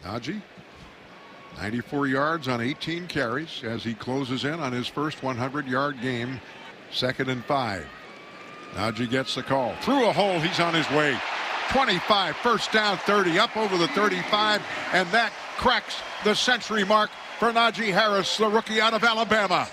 Najee, 94 yards on 18 carries as he closes in on his first 100-yard game. 2nd and 5. Najee gets the call. Through a hole, he's on his way. 25, first down, 30, up over the 35, and that cracks the century mark for Najee Harris, the rookie out of Alabama.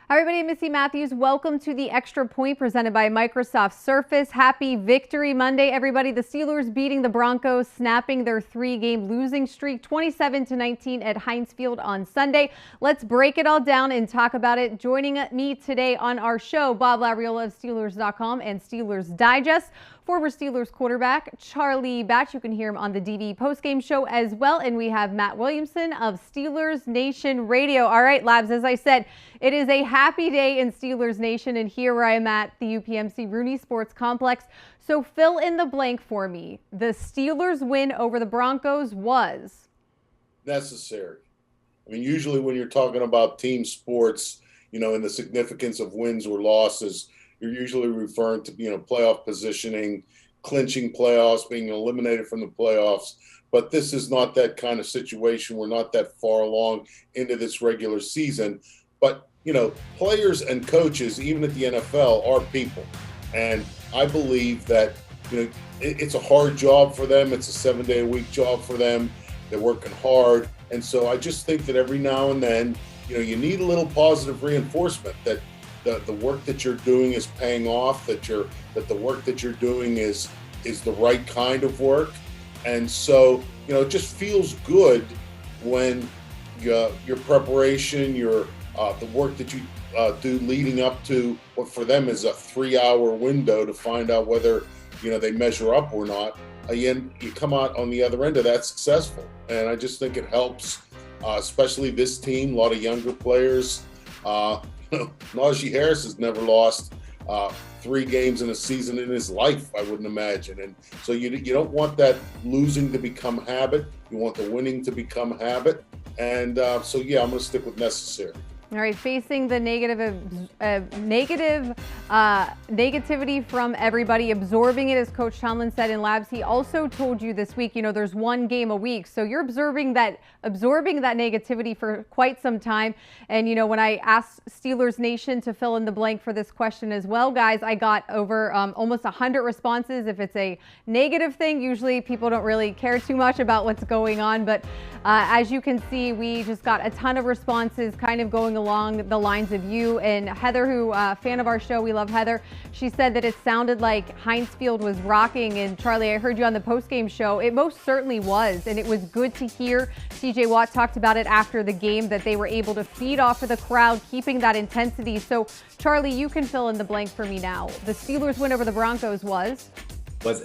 Hi everybody, Missi Matthews. Welcome to the Extra Point presented by Microsoft Surface. Happy Victory Monday, everybody. The Steelers beating the Broncos, snapping their 3-game losing streak, 27-19 at Heinz Field on Sunday. Let's break it all down and talk about it. Joining me today on our show, Bob Labriola of Steelers.com and Steelers Digest. Former Steelers quarterback Charlie Batch. You can hear him on the DV postgame show as well. And we have Matt Williamson of Steelers Nation Radio. All right, Labs, as I said, it is a happy day in Steelers Nation. And here I am at the UPMC Rooney Sports Complex. So fill in the blank for me. The Steelers win over the Broncos was necessary. I mean, usually when you're talking about team sports, you know, and the significance of wins or losses, you're usually referring to, you know, playoff positioning, clinching playoffs, being eliminated from the playoffs. But this is not that kind of situation. We're not that far along into this regular season. But, you know, players and coaches, even at the NFL, are people. And I believe that, you know, it's a hard job for them. It's a 7-day-a-week job for them. They're working hard. And so I just think that every now and then, you know, you need a little positive reinforcement that the work that you're doing is paying off, that the work that you're doing is the right kind of work. And so, you know, it just feels good when your preparation, the work that you do leading up to what for them is a 3-hour window to find out whether, you know, they measure up or not. You come out on the other end of that successful. And I just think it helps, especially this team, a lot of younger players. Najee Harris has never lost 3 games in a season in his life, I wouldn't imagine. And so you don't want that losing to become habit. You want the winning to become habit. And so, yeah, I'm going to stick with necessary. All right, facing the negativity from everybody, absorbing it, as Coach Tomlin said in Labs. He also told you this week, you know, there's 1 game a week. So you're absorbing that negativity for quite some time. And, you know, when I asked Steelers Nation to fill in the blank for this question as well, guys, I got over almost 100 responses. If it's a negative thing, usually people don't really care too much about what's going on. But as you can see, we just got a ton of responses kind of going along the lines of you and Heather, who fan of our show. We love Heather. She said that it sounded like Heinz Field was rocking. And Charlie, I heard you on the postgame show. It most certainly was. And it was good to hear. TJ Watt talked about it after the game, that they were able to feed off of the crowd, keeping that intensity. So Charlie, you can fill in the blank for me now. The Steelers win over the Broncos was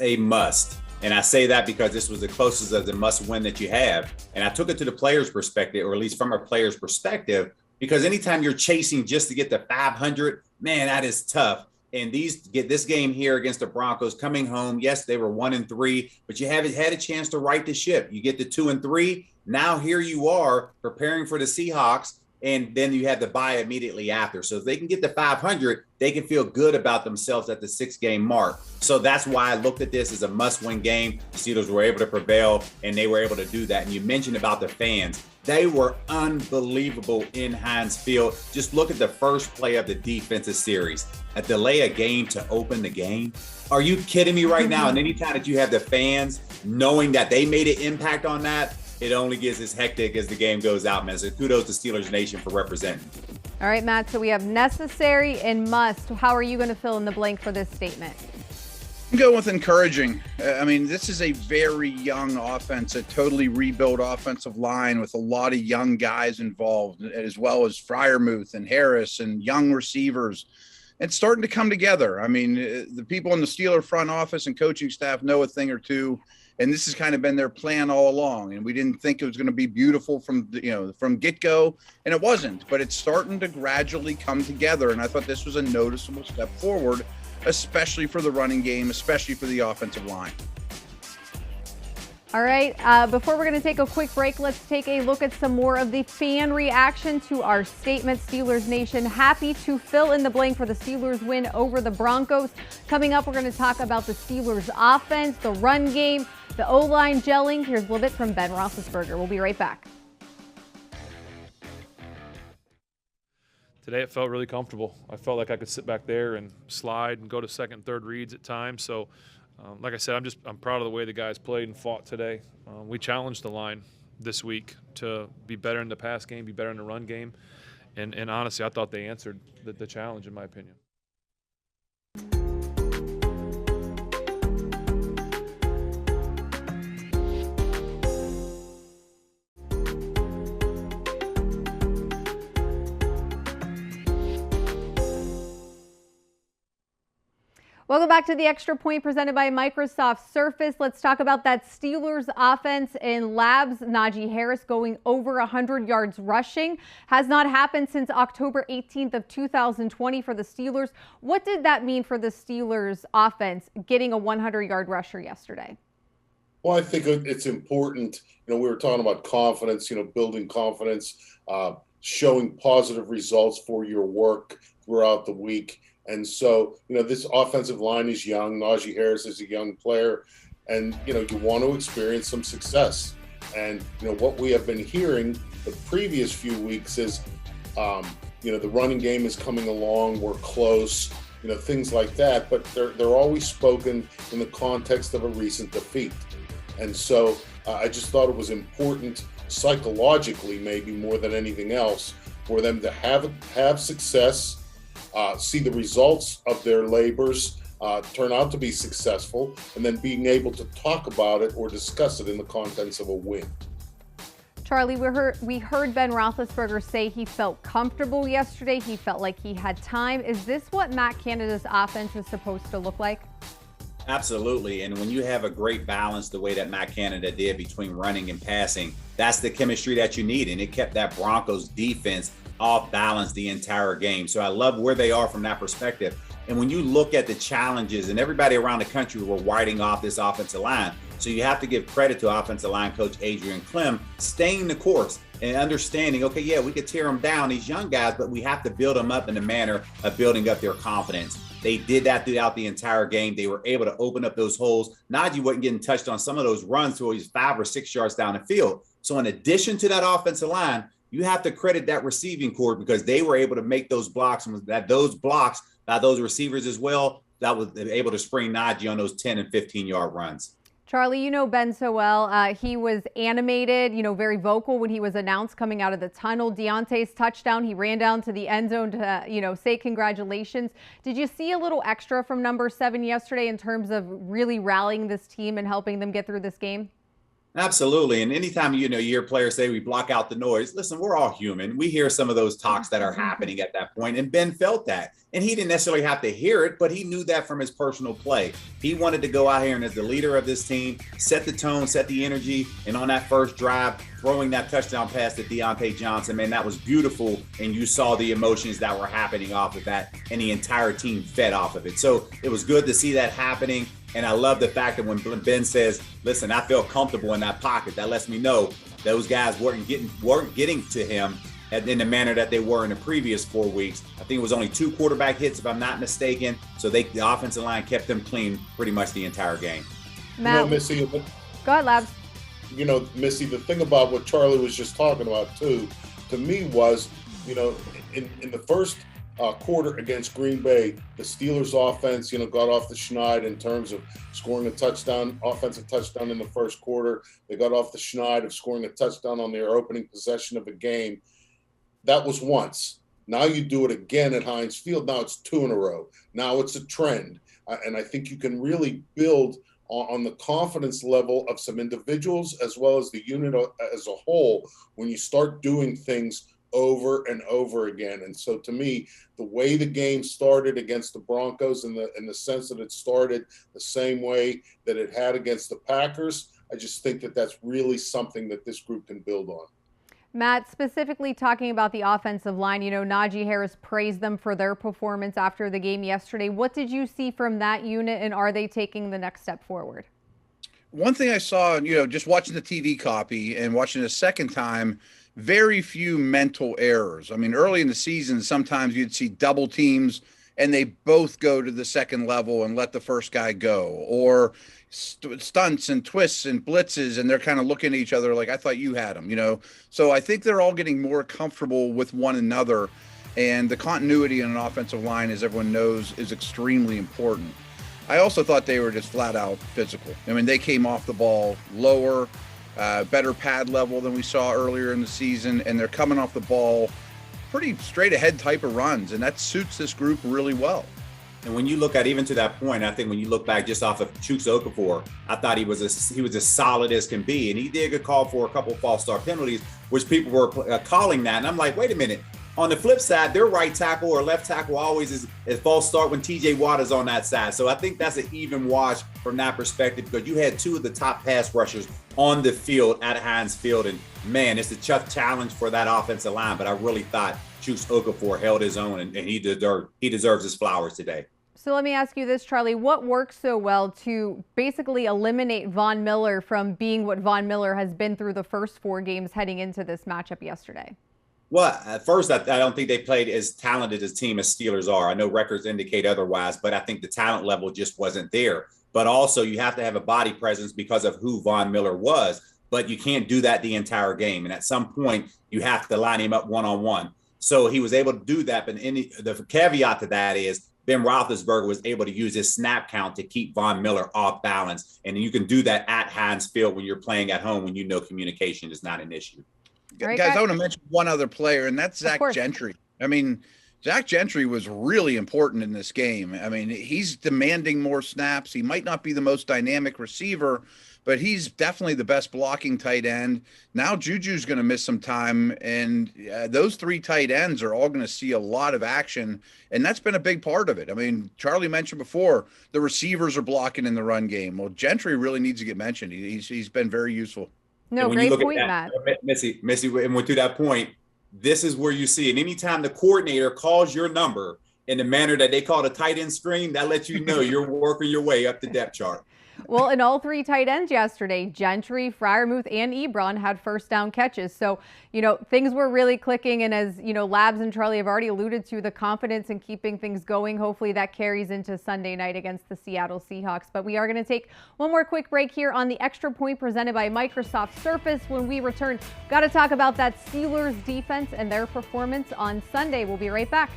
a must. And I say that because this was the closest of the must win that you have. And I took it to the player's perspective, or at least from a player's perspective, because anytime you're chasing just to get to 500, man, that is tough. And get this game here against the Broncos coming home. Yes, they were 1-3, but you haven't had a chance to right the ship. You get to 2-3. Now here you are preparing for the Seahawks. And then you have the bye immediately after. So if they can get to 500, they can feel good about themselves at the 6-game mark. So that's why I looked at this as a must-win game. The Steelers were able to prevail, and they were able to do that. And you mentioned about the fans. They were unbelievable in Heinz Field. Just look at the first play of the defensive series. A delay a game to open the game. Are you kidding me right now? And anytime that you have the fans knowing that they made an impact on that, it only gets as hectic as the game goes out, man. So kudos to Steelers Nation for representing. All right, Matt, so we have necessary and must. How are you going to fill in the blank for this statement? I'm going with encouraging. I mean, this is a very young offense, a totally rebuilt offensive line with a lot of young guys involved, as well as Freiermuth and Harris and young receivers. It's starting to come together. I mean, the people in the Steeler front office and coaching staff know a thing or two. And this has kind of been their plan all along. And we didn't think it was going to be beautiful from get-go, and it wasn't. But it's starting to gradually come together. And I thought this was a noticeable step forward, especially for the running game, especially for the offensive line. All right, before we're going to take a quick break, let's take a look at some more of the fan reaction to our statement. Steelers Nation happy to fill in the blank for the Steelers win over the Broncos. Coming up, we're going to talk about the Steelers offense, the run game, The O-line gelling. Here's a little bit from Ben Roethlisberger. We'll be right back. Today it felt really comfortable. I felt like I could sit back there and slide and go to second, third reads at times. So, like I said, I'm proud of the way the guys played and fought today. We challenged the line this week to be better in the pass game, be better in the run game, and honestly, I thought they answered the challenge, in my opinion. Welcome back to the Extra Point presented by Microsoft Surface. Let's talk about that Steelers offense in Labs. Najee Harris going over 100 yards rushing. Has not happened since October 18th of 2020 for the Steelers. What did that mean for the Steelers offense getting a 100-yard rusher yesterday? Well, I think it's important. We were talking about confidence, building confidence, showing positive results for your work throughout the week. And so, this offensive line is young. Najee Harris is a young player. And, you want to experience some success. And, what we have been hearing the previous few weeks is, the running game is coming along. We're close, things like that. But they're always spoken in the context of a recent defeat. And so I just thought it was important psychologically, maybe more than anything else, for them to have success, see the results of their labors turn out to be successful, and then being able to talk about it or discuss it in the contents of a win. Charlie, we heard Ben Roethlisberger say he felt comfortable yesterday. He felt like he had time. Is this what Matt Canada's offense is supposed to look like? Absolutely. And when you have a great balance the way that Matt Canada did between running and passing, that's the chemistry that you need. And it kept that Broncos defense off balance the entire game. So I love where they are from that perspective. And when you look at the challenges, and everybody around the country were writing off this offensive line, so you have to give credit to offensive line coach Adrian Clem staying the course and understanding, okay, yeah, we could tear them down, these young guys, but we have to build them up in the manner of building up their confidence. They did that throughout the entire game. They were able to open up those holes. Najee wasn't getting touched on some of those runs till he's 5 or 6 yards down the field. So in addition to that offensive line, you have to credit that receiving corps because they were able to make those blocks, and that those blocks by those receivers as well, that was able to spring Najee on those 10 and 15-yard runs. Charlie, you know Ben so well. He was animated, very vocal when he was announced coming out of the tunnel. Deontay's touchdown, he ran down to the end zone to, say congratulations. Did you see a little extra from number 7 yesterday in terms of really rallying this team and helping them get through this game? Absolutely. And anytime, you hear players say we block out the noise, listen, we're all human. We hear some of those talks that are happening at that point. And Ben felt that. And he didn't necessarily have to hear it, but he knew that from his personal play. He wanted to go out here and as the leader of this team, set the tone, set the energy. And on that first drive, throwing that touchdown pass to Deontay Johnson, man, that was beautiful. And you saw the emotions that were happening off of that. And the entire team fed off of it. So it was good to see that happening. And I love the fact that when Ben says, listen, I feel comfortable in that pocket, that lets me know those guys weren't getting to him in the manner that they were in the previous 4 weeks. I think it was only 2 quarterback hits, if I'm not mistaken. So the offensive line kept them clean pretty much the entire game. Matt, Missy, go ahead, Labs. Missy, the thing about what Charlie was just talking about too, to me was, in the first quarter against Green Bay, the Steelers offense, got off the schneid in terms of scoring a touchdown, offensive touchdown in the first quarter. They got off the schneid of scoring a touchdown on their opening possession of a game. That was once. Now you do it again at Heinz Field. Now it's 2 in a row. Now it's a trend. And I think you can really build on the confidence level of some individuals as well as the unit as a whole when you start doing things over and over again. And so to me, the way the game started against the Broncos in the sense that it started the same way that it had against the Packers, I just think that that's really something that this group can build on. Matt, specifically talking about the offensive line, Najee Harris praised them for their performance after the game yesterday. What did you see from that unit, and are they taking the next step forward? One thing I saw, just watching the TV copy and watching it a second time, very few mental errors. I mean, early in the season, sometimes you'd see double teams and they both go to the second level and let the first guy go, or stunts and twists and blitzes, and they're kind of looking at each other like, I thought you had him, you know? So I think they're all getting more comfortable with one another, and the continuity in an offensive line, as everyone knows, is extremely important. I also thought they were just flat out physical. I mean, they came off the ball lower, better pad level than we saw earlier in the season, and they're coming off the ball pretty straight ahead type of runs, and that suits this group really well. And when you look at, even to that point, I think when you look back just off of Chuks Okafor, I thought he was as solid as can be. And he did get called for a couple of false start penalties, which people were calling that. And I'm like, wait a minute. On the flip side, their right tackle or left tackle always is false start when TJ Watt is on that side. So I think that's an even wash from that perspective, because you had two of the top pass rushers on the field at Heinz Field. And man, it's a tough challenge for that offensive line. But I really thought Chuks Okafor held his own, and he deserves his flowers today. So let me ask you this, Charlie. What worked so well to basically eliminate Von Miller from being what Von Miller has been through the first 4 games heading into this matchup yesterday? Well, at first, I don't think they played as talented a team as Steelers are. I know records indicate otherwise, but I think the talent level just wasn't there. But also, you have to have a body presence because of who Von Miller was. But you can't do that the entire game. And at some point, you have to line him up one-on-one. So he was able to do that. But the caveat to that is Ben Roethlisberger was able to use his snap count to keep Von Miller off balance. And you can do that at Heinz Field when you're playing at home, when you know communication is not an issue. Right, guys, I want to mention one other player, and that's Zach Gentry. I mean, Zach Gentry was really important in this game. I mean, he's demanding more snaps. He might not be the most dynamic receiver, but he's definitely the best blocking tight end. Now Juju's going to miss some time, and those 3 tight ends are all going to see a lot of action, and that's been a big part of it. I mean, Charlie mentioned before, the receivers are blocking in the run game. Well, Gentry really needs to get mentioned. He's been very useful. No, great point, Matt. Missi, and went to that point, this is where you see it. Anytime the coordinator calls your number in the manner that they call the tight end screen, that lets you know you're working your way up the depth chart. Well, and all 3 tight ends yesterday, Gentry, Freiermuth, and Ebron had first down catches. So, you know, things were really clicking. And as, you know, Labs and Charlie have already alluded to, the confidence in keeping things going. Hopefully that carries into Sunday night against the Seattle Seahawks. But we are going to take one more quick break here on the Extra Point presented by Microsoft Surface. When we return, got to talk about that Steelers defense and their performance on Sunday. We'll be right back.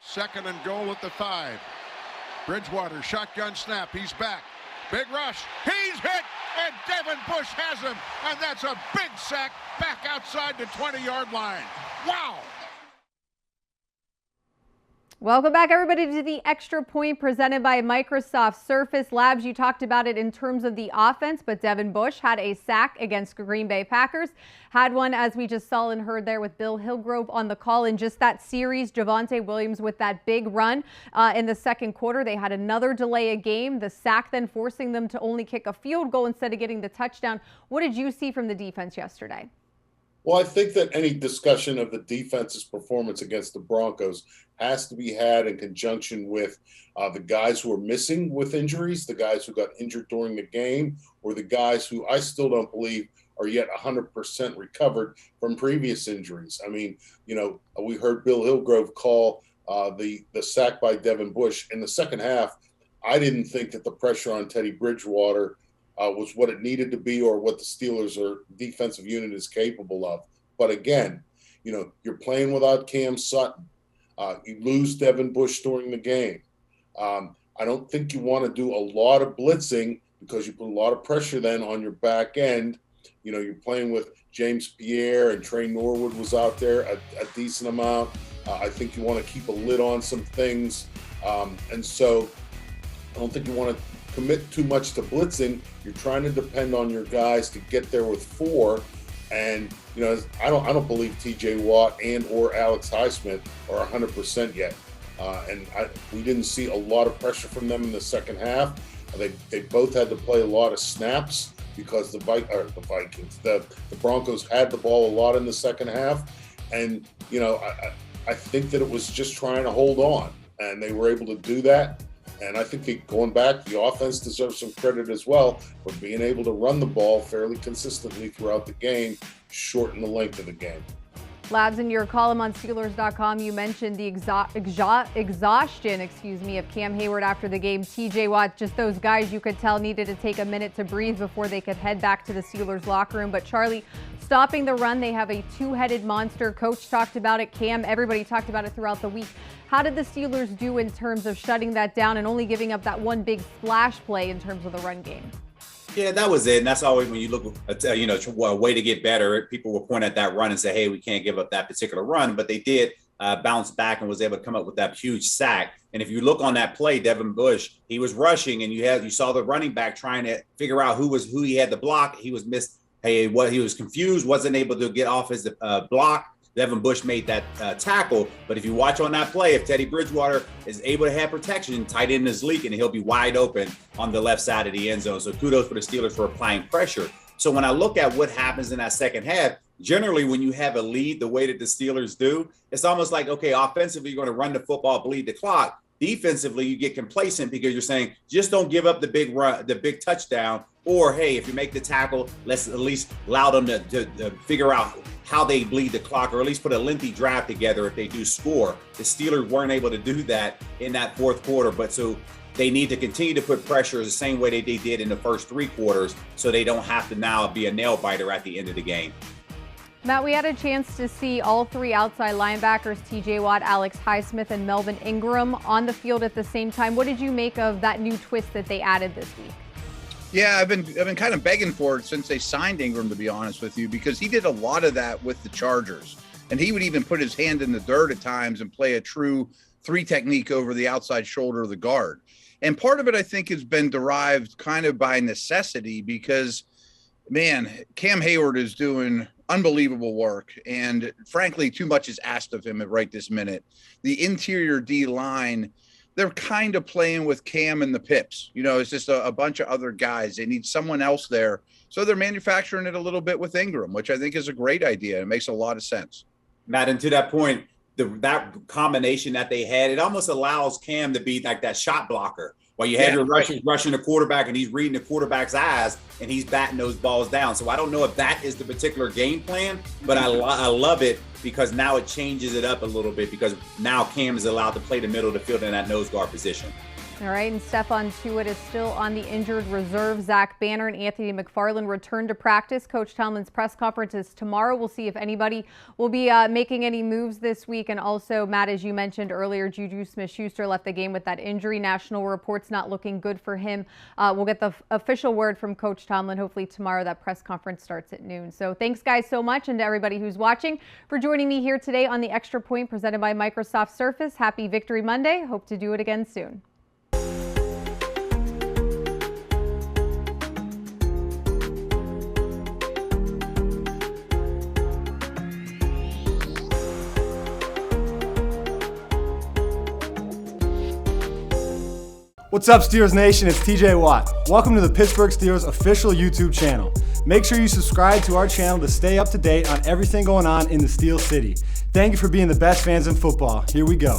Second and goal at the 5. Bridgewater, shotgun snap. He's back. Big rush. He's hit, and Devin Bush has him. And that's a big sack back outside the 20-yard line. Wow. Welcome back, everybody, to the Extra Point presented by Microsoft Surface. Labs, you talked about it in terms of the offense, but Devin Bush had a sack against Green Bay Packers. Had one, as we just saw and heard there, with Bill Hillgrove on the call in just that series. Javonte Williams with that big run in the second quarter. They had another delay of game. The sack then forcing them to only kick a field goal instead of getting the touchdown. What did you see from the defense yesterday? Well, I think that any discussion of the defense's performance against the Broncos has to be had in conjunction with the guys who are missing with injuries, the guys who got injured during the game, or the guys who I still don't believe are yet 100% recovered from previous injuries. I mean, you know, we heard Bill Hillgrove call the sack by Devin Bush in the second half. I didn't think that the pressure on Teddy Bridgewater was what it needed to be or what the Steelers' defensive unit is capable of. But again, you know, you're playing without Cam Sutton. You lose Devin Bush during the game. I don't think you want to do a lot of blitzing because you put a lot of pressure then on your back end. You know, you're playing with James Pierre, and Trey Norwood was out there a decent amount. I think you want to keep a lid on some things. And so I don't think you want to commit too much to blitzing. You're trying to depend on your guys to get there with 4. And, you know, I don't believe TJ Watt and or Alex Highsmith are 100% yet. We didn't see a lot of pressure from them in the second half. They both had to play a lot of snaps because the Broncos had the ball a lot in the second half. And, you know, I think that it was just trying to hold on, and they were able to do that. And I think going back, the offense deserves some credit as well for being able to run the ball fairly consistently throughout the game, shorten the length of the game. Labs, in your column on Steelers.com, you mentioned the exhaustion, of Cam Hayward after the game. TJ Watt, just those guys you could tell needed to take a minute to breathe before they could head back to the Steelers locker room. But Charlie, stopping the run, they have a two-headed monster. Coach talked about it. Cam, everybody talked about it throughout the week. How did the Steelers do in terms of shutting that down and only giving up that one big splash play in terms of the run game? Yeah, that was it. And that's always when you look at, a way to get better. People will point at that run and say, hey, we can't give up that particular run. But they did bounce back and was able to come up with that huge sack. And if you look on that play, Devin Bush, he was rushing, and you saw the running back trying to figure out who he had to block. He was he was confused, wasn't able to get off his block. Devin Bush made that tackle. But if you watch on that play, if Teddy Bridgewater is able to have protection, tight end is leaking, he'll be wide open on the left side of the end zone. So kudos for the Steelers for applying pressure. So when I look at what happens in that second half, generally when you have a lead the way that the Steelers do, it's almost like, okay, offensively, you're going to run the football, bleed the clock. Defensively, you get complacent because you're saying, just don't give up the big run, the big touchdown. Or, hey, if you make the tackle, let's at least allow them to figure out how they bleed the clock, or at least put a lengthy drive together if they do score. The Steelers weren't able to do that in that fourth quarter, but so they need to continue to put pressure the same way they did in the first three quarters, so they don't have to now be a nail biter at the end of the game. Matt, we had a chance to see all three outside linebackers, TJ Watt, Alex Highsmith, and Melvin Ingram, on the field at the same time. What did you make of that new twist that they added this week? Yeah, I've been kind of begging for it since they signed Ingram, to be honest with you, because he did a lot of that with the Chargers. And he would even put his hand in the dirt at times and play a true three technique over the outside shoulder of the guard. And part of it, I think, has been derived kind of by necessity because, man, Cam Hayward is doing unbelievable work. And frankly, too much is asked of him right this minute. The interior D line, they're kind of playing with Cam and the Pips. It's just a bunch of other guys. They need someone else there. So they're manufacturing it a little bit with Ingram, which I think is a great idea. It makes a lot of sense. Matt, and to that point, that combination that they had, it almost allows Cam to be like that shot blocker. While you have your rushing the quarterback, and he's reading the quarterback's eyes, and he's batting those balls down. So I don't know if that is the particular game plan, but I love it because now it changes it up a little bit because now Cam is allowed to play the middle of the field in that nose guard position. All right, and Stephon Tuitt is still on the injured reserve. Zach Banner and Anthony McFarland return to practice. Coach Tomlin's press conference is tomorrow. We'll see if anybody will be making any moves this week. And also, Matt, as you mentioned earlier, Juju Smith-Schuster left the game with that injury. National reports not looking good for him. We'll get the official word from Coach Tomlin hopefully tomorrow. That press conference starts at noon. So thanks, guys, so much, and to everybody who's watching for joining me here today on the Extra Point presented by Microsoft Surface. Happy Victory Monday. Hope to do it again soon. What's up, Steelers Nation? It's TJ Watt. Welcome to the Pittsburgh Steelers official YouTube channel. Make sure you subscribe to our channel to stay up to date on everything going on in the Steel City. Thank you for being the best fans in football. Here we go.